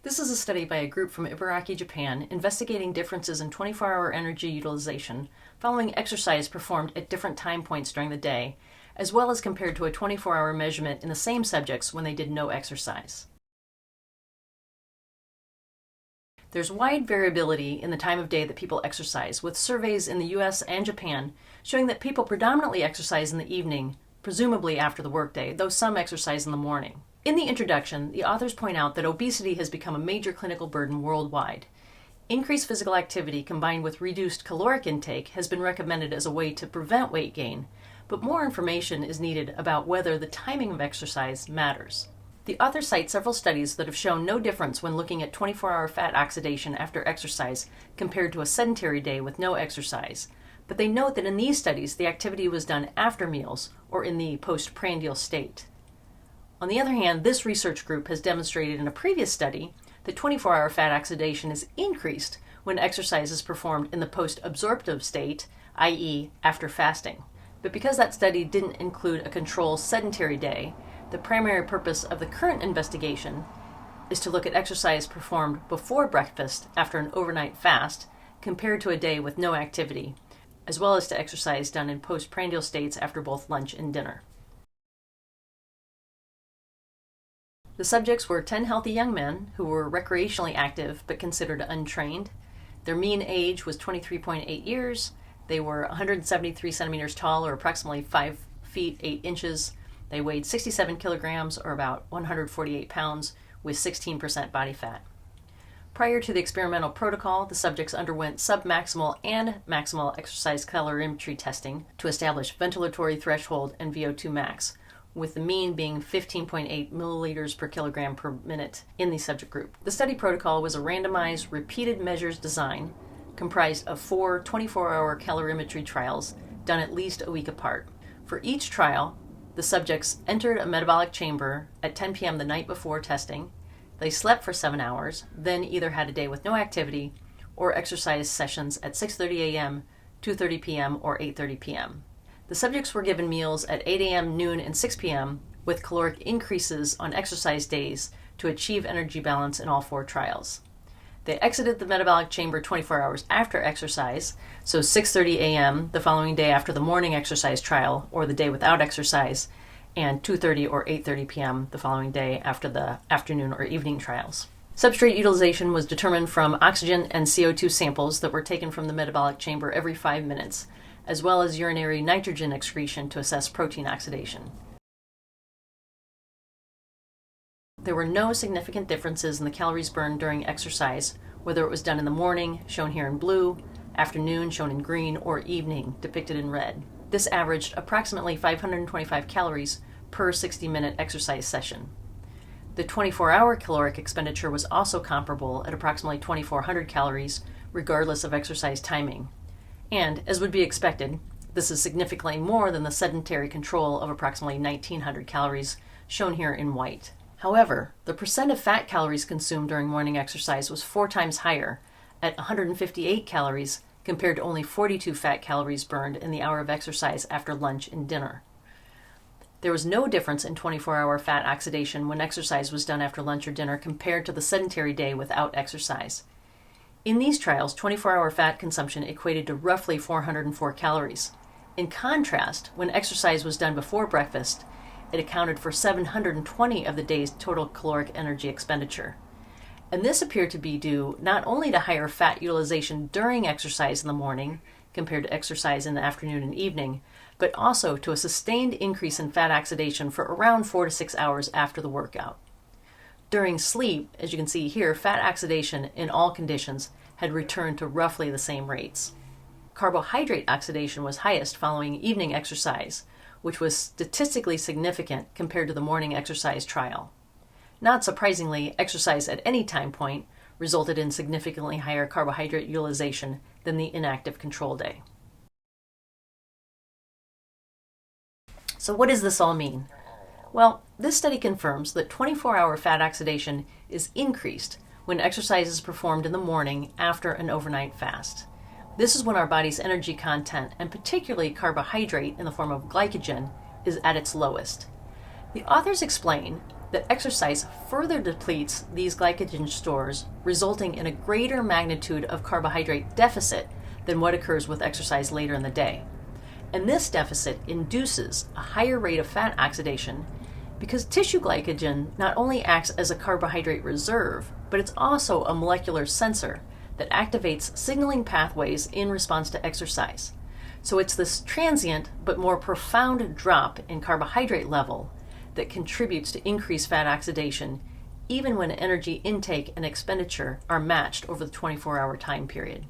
This is a study by a group from Ibaraki, Japan, investigating differences in 24-hour energy utilization following exercise performed at different time points during the day, as well as compared to a 24-hour measurement in the same subjects when they did no exercise. There's wide variability in the time of day that people exercise, with surveys in the US and Japan showing that people predominantly exercise in the evening, presumably after the workday, though some exercise in the morning. In the introduction, the authors point out that obesity has become a major clinical burden worldwide. Increased physical activity combined with reduced caloric intake has been recommended as a way to prevent weight gain, but more information is needed about whether the timing of exercise matters. The authors cite several studies that have shown no difference when looking at 24-hour fat oxidation after exercise compared to a sedentary day with no exercise, but they note that in these studies the activity was done after meals or in the post-prandial state. On the other hand, this research group has demonstrated in a previous study that 24-hour fat oxidation is increased when exercise is performed in the post-absorptive state, i.e. after fasting. But because that study didn't include a control sedentary day, the primary purpose of the current investigation is to look at exercise performed before breakfast after an overnight fast compared to a day with no activity, as well as to exercise done in postprandial states after both lunch and dinner. The subjects were 10 healthy young men who were recreationally active but considered untrained. Their mean age was 23.8 years. They were 173 centimeters tall, or approximately 5 feet 8 inches. They weighed 67 kilograms, or about 148 pounds, with 16% body fat. Prior to the experimental protocol, the subjects underwent submaximal and maximal exercise calorimetry testing to establish ventilatory threshold and VO2 max, with the mean being 15.8 milliliters per kilogram per minute in the subject group. The study protocol was a randomized, repeated measures design comprised of 4 24-hour calorimetry trials done at least a week apart. For each trial, the subjects entered a metabolic chamber at 10 p.m. the night before testing. They slept for 7 hours, then either had a day with no activity or exercise sessions at 6:30 a.m., 2:30 p.m., or 8:30 p.m. The subjects were given meals at 8 a.m., noon, and 6 p.m. with caloric increases on exercise days to achieve energy balance in all 4 trials. They exited the metabolic chamber 24 hours after exercise, so 6:30 a.m. the following day after the morning exercise trial or the day without exercise, and 2:30 or 8:30 p.m. the following day after the afternoon or evening trials. Substrate utilization was determined from oxygen and CO2 samples that were taken from the metabolic chamber every 5 minutes, as well as urinary nitrogen excretion to assess protein oxidation. There were no significant differences in the calories burned during exercise, whether it was done in the morning, shown here in blue, afternoon, shown in green, or evening, depicted in red. This averaged approximately 525 calories per 60-minute exercise session. The 24-hour caloric expenditure was also comparable at approximately 2,400 calories, regardless of exercise timing. And, as would be expected, this is significantly more than the sedentary control of approximately 1,900 calories, shown here in white. However, the percent of fat calories consumed during morning exercise was 4 times higher, at 158 calories, compared to only 42 fat calories burned in the hour of exercise after lunch and dinner. There was no difference in 24-hour fat oxidation when exercise was done after lunch or dinner compared to the sedentary day without exercise. In these trials, 24-hour fat consumption equated to roughly 404 calories. In contrast, when exercise was done before breakfast, it accounted for 720 of the day's total caloric energy expenditure. And this appeared to be due not only to higher fat utilization during exercise in the morning compared to exercise in the afternoon and evening, but also to a sustained increase in fat oxidation for around 4 to 6 hours after the workout. During sleep, as you can see here, fat oxidation in all conditions had returned to roughly the same rates. Carbohydrate oxidation was highest following evening exercise, which was statistically significant compared to the morning exercise trial. Not surprisingly, exercise at any time point resulted in significantly higher carbohydrate utilization than the inactive control day. So what does this all mean? Well, this study confirms that 24-hour fat oxidation is increased when exercise is performed in the morning after an overnight fast. This is when our body's energy content, and particularly carbohydrate in the form of glycogen, is at its lowest. The authors explain that exercise further depletes these glycogen stores, resulting in a greater magnitude of carbohydrate deficit than what occurs with exercise later in the day. And this deficit induces a higher rate of fat oxidation because tissue glycogen not only acts as a carbohydrate reserve, but it's also a molecular sensor that activates signaling pathways in response to exercise. So it's this transient but more profound drop in carbohydrate level that contributes to increased fat oxidation even when energy intake and expenditure are matched over the 24-hour time period.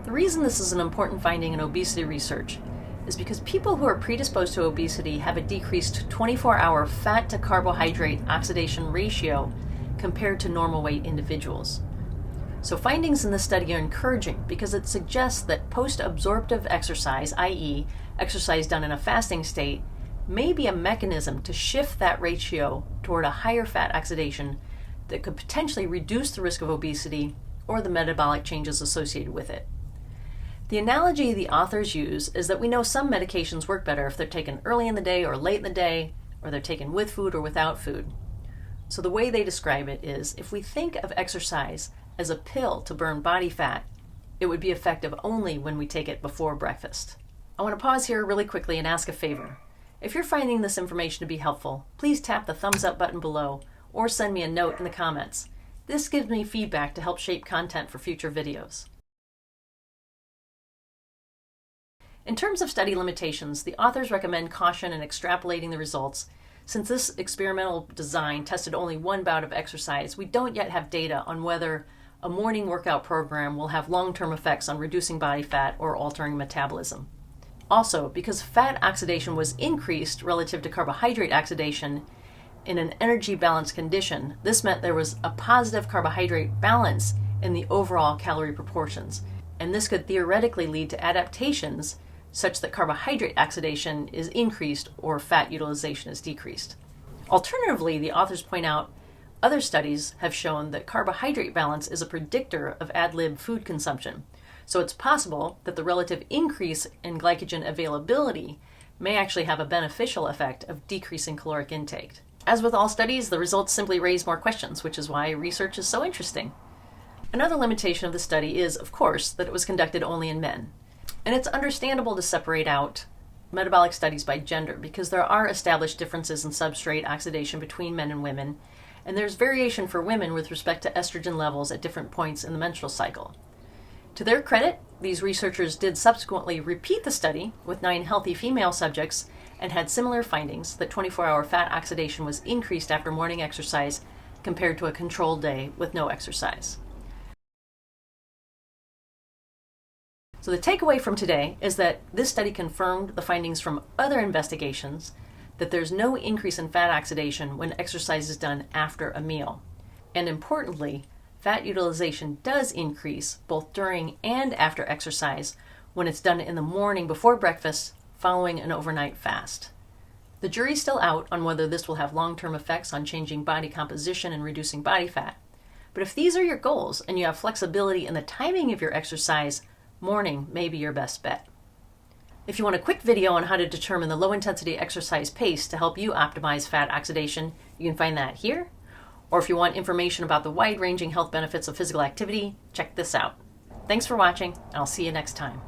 The reason this is an important finding in obesity research is because people who are predisposed to obesity have a decreased 24-hour fat to carbohydrate oxidation ratio compared to normal weight individuals. So findings in this study are encouraging because it suggests that post-absorptive exercise, i.e. exercise done in a fasting state, may be a mechanism to shift that ratio toward a higher fat oxidation that could potentially reduce the risk of obesity or the metabolic changes associated with it. The analogy the authors use is that we know some medications work better if they're taken early in the day or late in the day, or they're taken with food or without food. So the way they describe it is, if we think of exercise as a pill to burn body fat, it would be effective only when we take it before breakfast. I want to pause here really quickly and ask a favor. If you're finding this information to be helpful, please tap the thumbs up button below or send me a note in the comments. This gives me feedback to help shape content for future videos. In terms of study limitations, the authors recommend caution in extrapolating the results. Since this experimental design tested only one bout of exercise, we don't yet have data on whether a morning workout program will have long-term effects on reducing body fat or altering metabolism. Also, because fat oxidation was increased relative to carbohydrate oxidation in an energy balance condition, this meant there was a positive carbohydrate balance in the overall calorie proportions, and this could theoretically lead to adaptations such that carbohydrate oxidation is increased or fat utilization is decreased. Alternatively, the authors point out other studies have shown that carbohydrate balance is a predictor of ad lib food consumption, so it's possible that the relative increase in glycogen availability may actually have a beneficial effect of decreasing caloric intake. As with all studies, the results simply raise more questions, which is why research is so interesting. Another limitation of the study is, of course, that it was conducted only in men. And it's understandable to separate out metabolic studies by gender because there are established differences in substrate oxidation between men and women, and there's variation for women with respect to estrogen levels at different points in the menstrual cycle. To their credit, these researchers did subsequently repeat the study with 9 healthy female subjects and had similar findings that 24-hour fat oxidation was increased after morning exercise compared to a controlled day with no exercise. So the takeaway from today is that this study confirmed the findings from other investigations that there's no increase in fat oxidation when exercise is done after a meal. And importantly, fat utilization does increase both during and after exercise when it's done in the morning before breakfast following an overnight fast. The jury's still out on whether this will have long-term effects on changing body composition and reducing body fat. But if these are your goals and you have flexibility in the timing of your exercise, morning may be your best bet. If you want a quick video on how to determine the low-intensity exercise pace to help you optimize fat oxidation, you can find that here. Or if you want information about the wide-ranging health benefits of physical activity, check this out. Thanks for watching, and I'll see you next time.